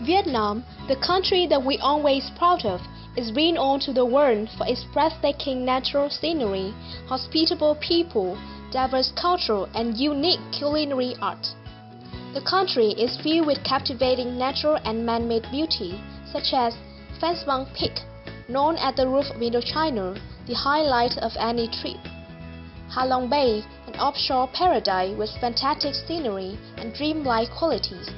Vietnam, the country that we always proud of, is renowned to the world for its breathtaking natural scenery, hospitable people, diverse culture, and unique culinary art. The country is filled with captivating natural and man-made beauty, such as Phan Vang Peak, known as the roof of Indochina, the highlight of any trip. Ha Long Bay, an offshore paradise with fantastic scenery and dreamlike qualities.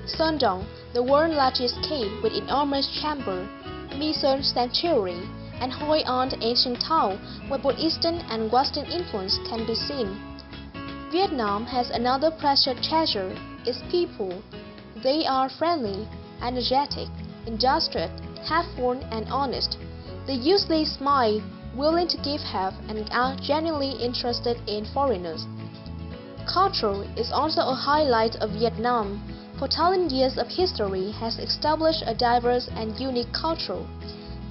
Sơn Dong, the world's largest cave with enormous chamber, My Sơn Sanctuary, and Hoi An, the ancient town where both Eastern and Western influence can be seen. Vietnam has another precious treasure, its people. They are friendly, energetic, industrious, helpful, and honest. They usually smile, willing to give help, and are genuinely interested in foreigners. Culture is also a highlight of Vietnam. For thousands years of history has established a diverse and unique culture.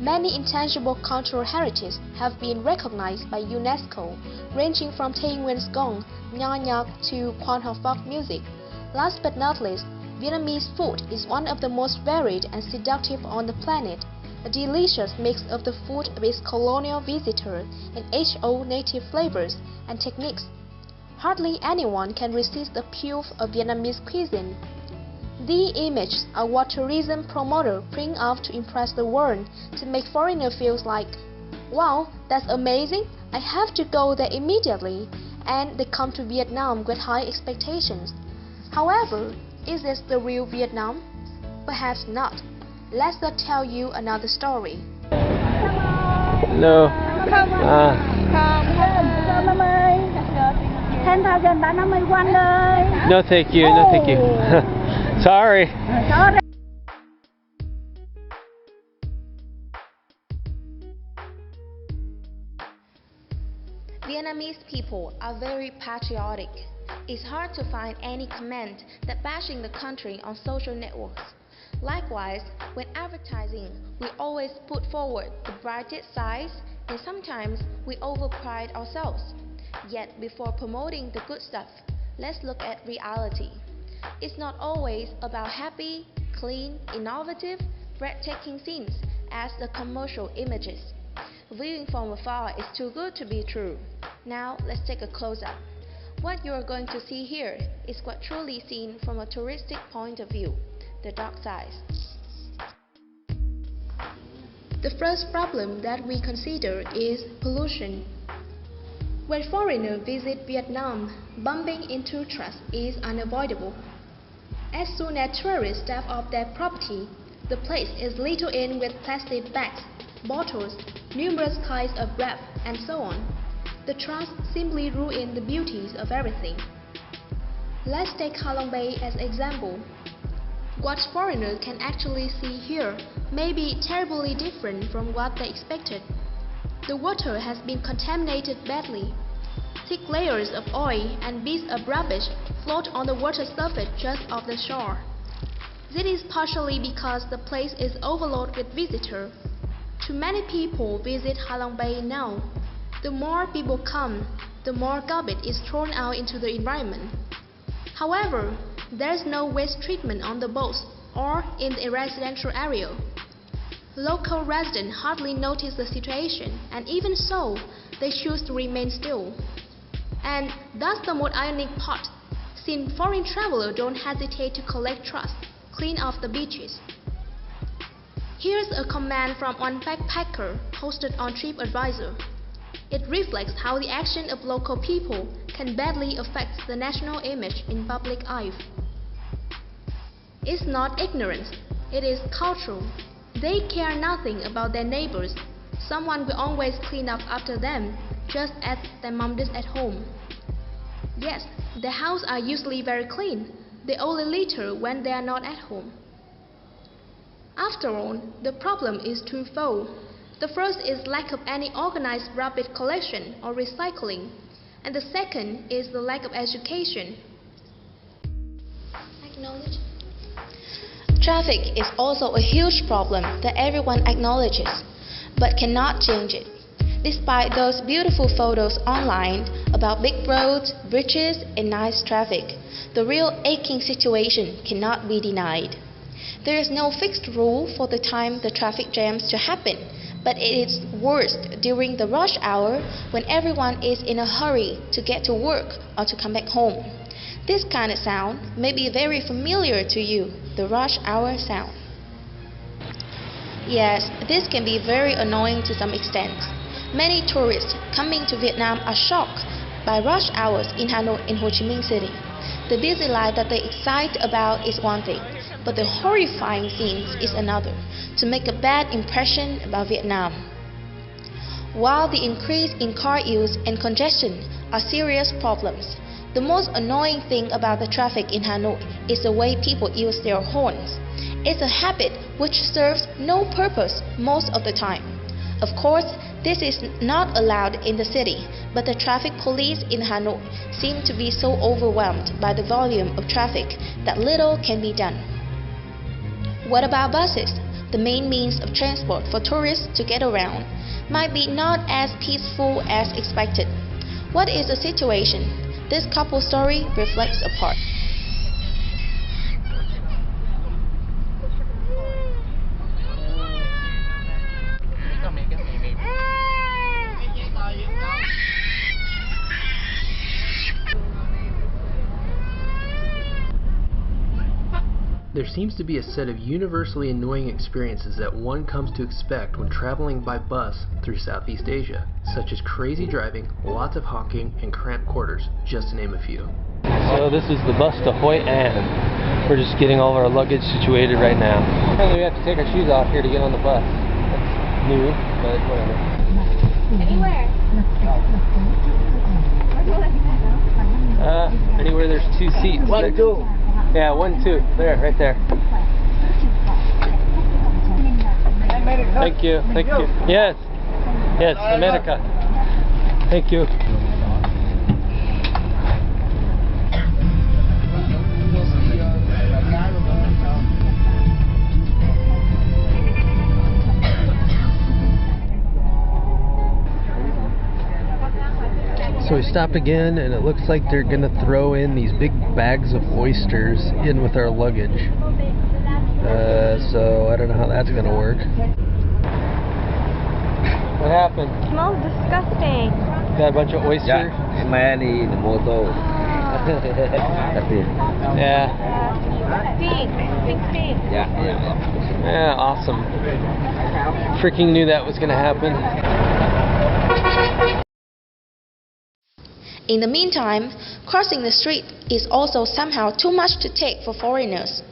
Many intangible cultural heritages have been recognized by UNESCO, ranging from Tay Nguyen's gong, Nha Nhạc to Quan Ho folk music. Last but not least, Vietnamese food is one of the most varied and seductive on the planet, a delicious mix of the food of its colonial visitor and age-old native flavors and techniques. Hardly anyone can resist the appeal of Vietnamese cuisine. These images are what tourism promoters bring out to impress the world, to make foreigners feel like, wow, that's amazing, I have to go there immediately, and they come to Vietnam with high expectations. However, is this the real Vietnam? Perhaps not. Let's tell you another story. No. 10,000 bạn 51 ơi. No, thank you. No, thank you. Sorry. Sorry. Vietnamese people are very patriotic. It's hard to find any comment that bashing the country on social networks. Likewise, when advertising, we always put forward the brightest sides, and sometimes we overpride ourselves. Yet before promoting the good stuff, let's look at reality. It's not always about happy, clean, innovative, breathtaking scenes as the commercial images. Viewing from afar is too good to be true. Now let's take a close-up. What you are going to see here is what truly seen from a touristic point of view, the dark side. The first problem that we consider is pollution. When foreigners visit Vietnam, bumping into trash is unavoidable. As soon as tourists step off their property, the place is littered in with plastic bags, bottles, numerous kinds of wrap, and so on. The trash simply ruins the beauties of everything. Let's take Ha Long Bay as example. What foreigners can actually see here may be terribly different from what they expected. The water has been contaminated badly. Thick layers of oil and bits of rubbish float on the water surface just off the shore. This is partially because the place is overloaded with visitors. Too many people visit Ha Long Bay now. The more people come, the more garbage is thrown out into the environment. However, there is no waste treatment on the boats or in the residential area. Local residents hardly notice the situation, and even so, they choose to remain still. And that's the most ironic part, since foreign travelers don't hesitate to collect trash, clean off the beaches. Here's a comment from one backpacker posted on TripAdvisor. It reflects how the action of local people can badly affect the national image in public eye. It's not ignorance, it is cultural. They care nothing about their neighbors. Someone will always clean up after them, just as their mom does at home. Yes, their houses are usually very clean. They only litter when they are not at home. After all, the problem is twofold. The first is lack of any organized rubbish collection or recycling, and the second is the lack of education. Acknowledge. Traffic is also a huge problem that everyone acknowledges, but cannot change it. Despite those beautiful photos online about big roads, bridges, and nice traffic, the real aching situation cannot be denied. There is no fixed rule for the time the traffic jams to happen, but it is worst during the rush hour when everyone is in a hurry to get to work or to come back home. This kind of sound may be very familiar to you, the rush hour sound. Yes, this can be very annoying to some extent. Many tourists coming to Vietnam are shocked by rush hours in Hanoi and Ho Chi Minh City. The busy life that they excite about is one thing, but the horrifying scenes is another, to make a bad impression about Vietnam. While the increase in car use and congestion are serious problems, the most annoying thing about the traffic in Hanoi is the way people use their horns. It's a habit which serves no purpose most of the time. Of course, this is not allowed in the city, but the traffic police in Hanoi seem to be so overwhelmed by the volume of traffic that little can be done. What about buses? The main means of transport for tourists to get around might be not as peaceful as expected. What is the situation? This couple story reflects a part. There seems to be a set of universally annoying experiences that one comes to expect when traveling by bus through Southeast Asia, such as crazy driving, lots of honking, and cramped quarters, just to name a few. So this is the bus to Hoi An. We're just getting all of our luggage situated right now. Apparently we have to take our shoes off here to get on the bus. That's new, but whatever. Anywhere. Anywhere there's two seats. One, two. Yeah, 1, 2. There, right there. Thank you, thank you. Yes, yes, America. Thank you. So we stopped again, and it looks like they're going to throw in these big bags of oysters in with our luggage. So I don't know how that's going to work. What happened? It smells disgusting. Got a bunch of oysters? Yeah, man in the motor. That's it. Yeah. Stink. Yeah, awesome. Freaking knew that was going to happen. In the meantime, crossing the street is also somehow too much to take for foreigners.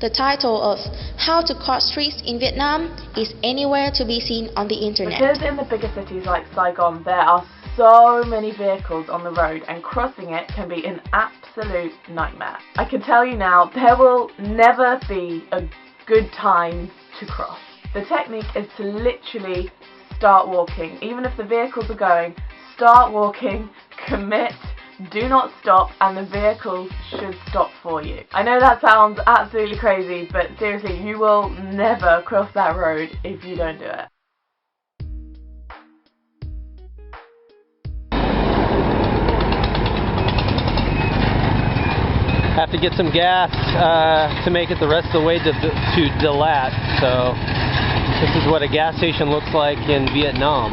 The title of How to Cross Streets in Vietnam is anywhere to be seen on the internet. Because in the bigger cities like Saigon there are so many vehicles on the road and crossing it can be an absolute nightmare. I can tell you now, there will never be a good time to cross. The technique is to literally start walking. Even if the vehicles are going, start walking, commit, do not stop, and the vehicles should stop for you. I know that sounds absolutely crazy, but seriously, you will never cross that road if you don't do it. Have to get some gas to make it the rest of the way to Dalat. So this is what a gas station looks like in Vietnam.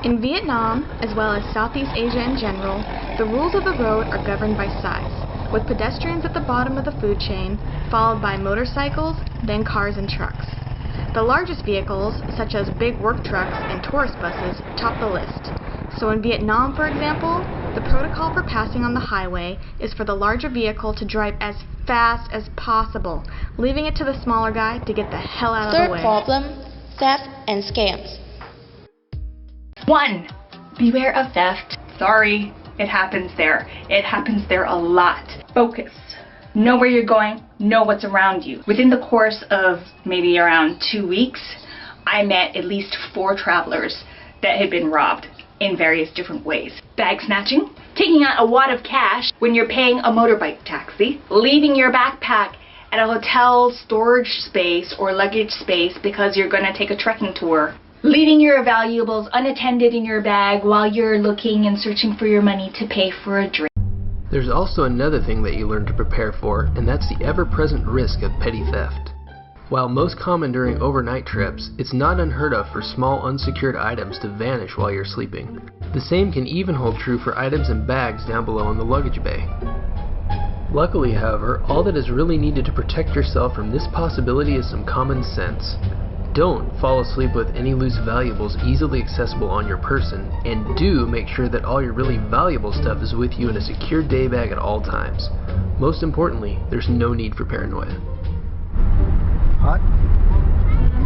In Vietnam, as well as Southeast Asia in general, the rules of the road are governed by size, with pedestrians at the bottom of the food chain, followed by motorcycles, then cars and trucks. The largest vehicles, such as big work trucks and tourist buses, top the list. So in Vietnam, for example, the protocol for passing on the highway is for the larger vehicle to drive as fast as possible, leaving it to the smaller guy to get the hell out of the way. Third problem, theft and scams. 1. Beware of theft. Sorry, it happens there. It happens there a lot. Focus. Know where you're going. Know what's around you. Within the course of maybe around 2 weeks, I met at least 4 travelers that had been robbed in various different ways. Bag snatching, taking out a wad of cash when you're paying a motorbike taxi, leaving your backpack at a hotel storage space or luggage space because you're going to take a trekking tour, leaving your valuables unattended in your bag while you're looking and searching for your money to pay for a drink. There's also another thing that you learn to prepare for, and that's the ever-present risk of petty theft. While most common during overnight trips, it's not unheard of for small unsecured items to vanish while you're sleeping. The same can even hold true for items and bags down below in the luggage bay. Luckily, however, all that is really needed to protect yourself from this possibility is some common sense. Don't fall asleep with any loose valuables easily accessible on your person, and do make sure that all your really valuable stuff is with you in a secure day bag at all times. Most importantly, there's no need for paranoia. Hot?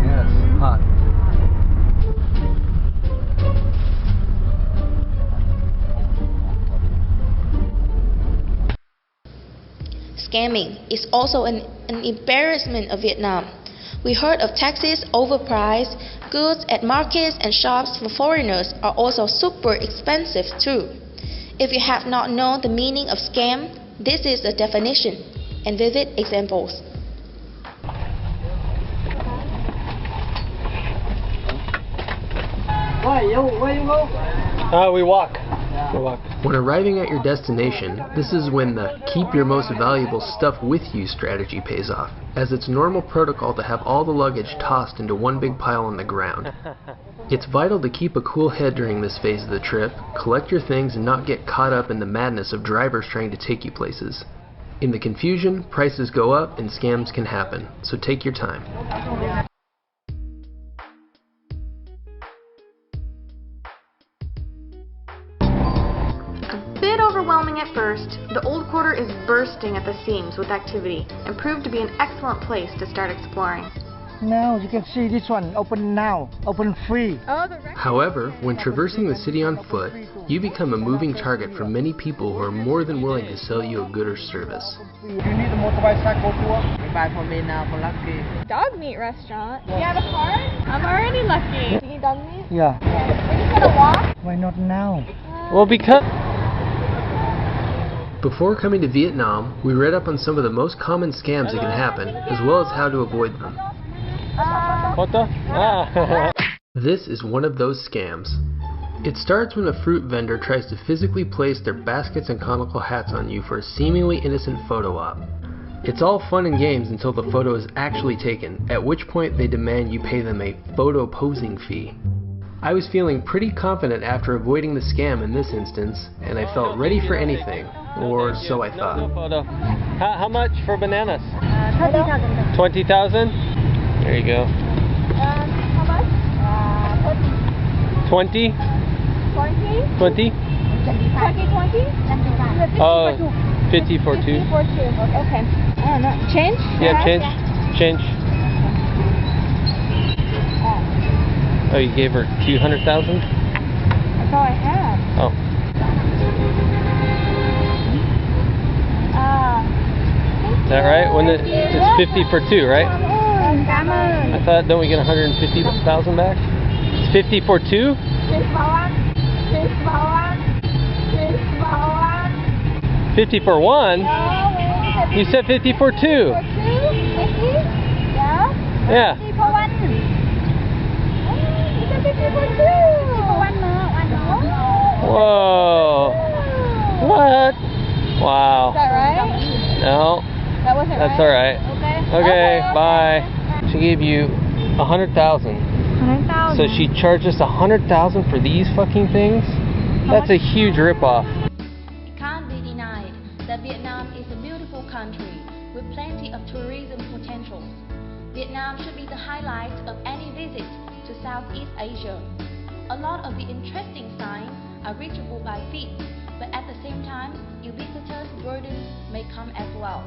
Yes, hot. Scamming is also an embarrassment of Vietnam. We heard of taxes overpriced, goods at markets and shops for foreigners are also super expensive too. If you have not known the meaning of scam, this is the definition and vivid examples. Where you go? We walk. We walk. When arriving at your destination, this is when the keep your most valuable stuff with you strategy pays off, as it's normal protocol to have all the luggage tossed into one big pile on the ground. It's vital to keep a cool head during this phase of the trip, collect your things and not get caught up in the madness of drivers trying to take you places. In the confusion, prices go up and scams can happen, so take your time. Bit overwhelming at first, the old quarter is bursting at the seams with activity and proved to be an excellent place to start exploring. Now you can see this one, open now, open free. However, when traversing the city on foot, you become a moving target for many people who are more than willing to sell you a good or service. You need a motorbike tour? Buy for me now for lucky. Dog meat restaurant. You have a card? I'm already lucky. You eat dog meat? Yeah. We're just gonna walk? Why not now? Well, because... Before coming to Vietnam, we read up on some of the most common scams that can happen, as well as how to avoid them. What the? Ah. This is one of those scams. It starts when a fruit vendor tries to physically place their baskets and conical hats on you for a seemingly innocent photo op. It's all fun and games until the photo is actually taken, at which point they demand you pay them a photo posing fee. I was feeling pretty confident after avoiding the scam in this instance, and I felt ready for anything, or so I thought. No photo. How much for bananas? 20,000. 20,000? There you go. How much? 20? 20? 20? 20? 20? Oh, 50 for 2. 50 for 2. Okay. I don't know. Change? Yeah, change. Change. Oh, you gave her 200,000? That's all I have. Oh. Is that right? When it's 50 for 2, right? I thought, don't we get 150,000 back? It's 50 for 2? 50 for 1? You said 50 for 2. For 2? 50? Yeah? Yeah. 50 for 1. You said 50 for 2. 50 for 1 more. Whoa. What? Wow. Is that right? No. That wasn't That's right? alright. Okay. Okay, bye. She gave you 100,000. 100,000. So she charged us 100,000 for these fucking things? That's a huge ripoff. It can't be denied that Vietnam is a beautiful country with plenty of tourism potential. Vietnam should be the highlight of any visit to Southeast Asia. A lot of the interesting signs are reachable by feet, but at the same time, ubiquitous burdens may come as well.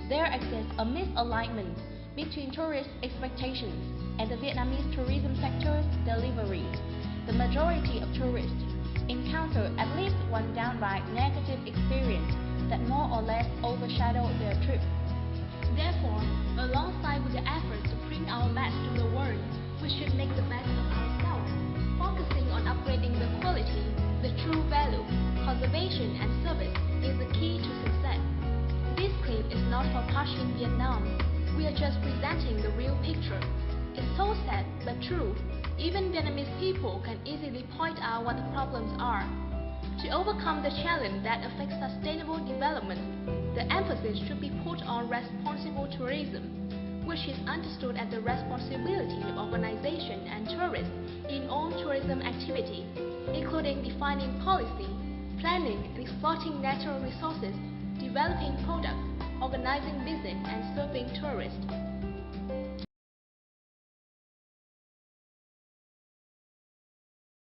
There exists a misalignment between tourist expectations and the Vietnamese tourism sector's delivery. The majority of tourists encounter at least one downright negative experience that more or less overshadow their trip. Therefore, alongside with the efforts to bring our best to the world, we should make the best of ourselves, focusing on upgrading the quality, the true value. Conservation and service is the key to success. This clip is not for bashing Vietnam. We are just presenting the real picture. It's so sad but true. Even Vietnamese people can easily point out what the problems are. To overcome the challenge that affects sustainable development, the emphasis should be put on responsible tourism, which is understood as the responsibility of organizations and tourists in all tourism activities, including defining policy, planning and exploiting natural resources, developing products, organizing business, and serving tourists.